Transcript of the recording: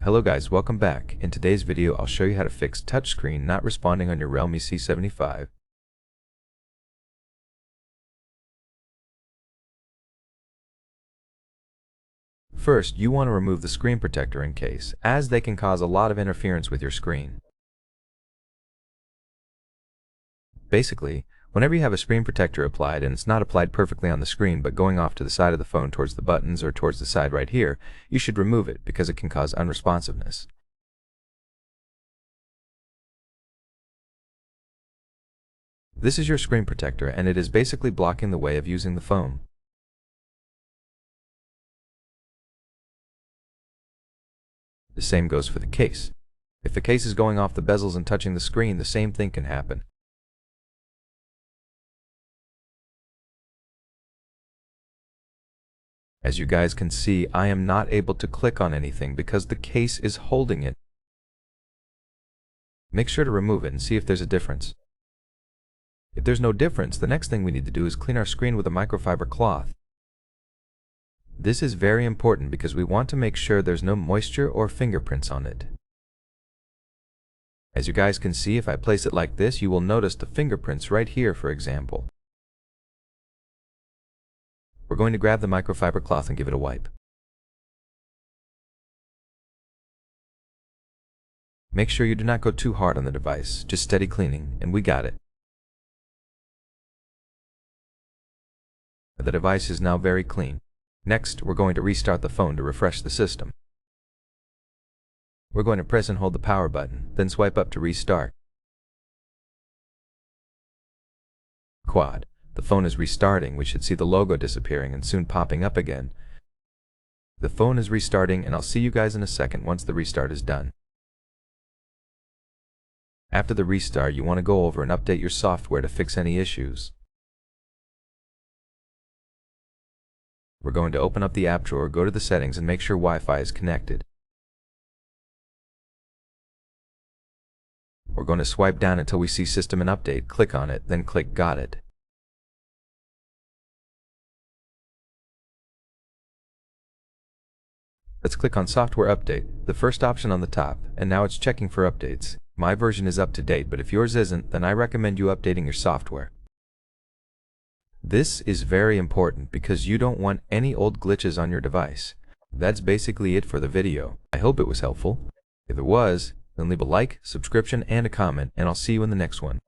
Hello guys, welcome back. In today's video I'll show you how to fix touchscreen not responding on your REALME C75. First, you want to remove the screen protector in case, as they can cause a lot of interference with your screen. Basically, whenever you have a screen protector applied and it's not applied perfectly on the screen but going off to the side of the phone towards the buttons or towards the side right here, you should remove it because it can cause unresponsiveness. This is your screen protector and it is basically blocking the way of using the phone. The same goes for the case. If the case is going off the bezels and touching the screen, the same thing can happen. As you guys can see, I am not able to click on anything because the case is holding it. Make sure to remove it and see if there's a difference. If there's no difference, the next thing we need to do is clean our screen with a microfiber cloth. This is very important because we want to make sure there's no moisture or fingerprints on it. As you guys can see, if I place it like this, you will notice the fingerprints right here, for example. We're going to grab the microfiber cloth and give it a wipe. Make sure you do not go too hard on the device, just steady cleaning, and we got it. The device is now very clean. Next, we're going to restart the phone to refresh the system. We're going to press and hold the power button, then swipe up to restart. Quad. The phone is restarting. We should see the logo disappearing and soon popping up again. The phone is restarting and I'll see you guys in a second once the restart is done. After the restart, you want to go over and update your software to fix any issues. We're going to open up the app drawer, go to the settings and make sure Wi-Fi is connected. We're going to swipe down until we see System and Update, click on it, then click Got It. Let's click on Software Update, the first option on the top, and now it's checking for updates. My version is up to date, but if yours isn't, then I recommend you updating your software. This is very important because you don't want any old glitches on your device. That's basically it for the video. I hope it was helpful. If it was, then leave a like, subscription, and a comment, and I'll see you in the next one.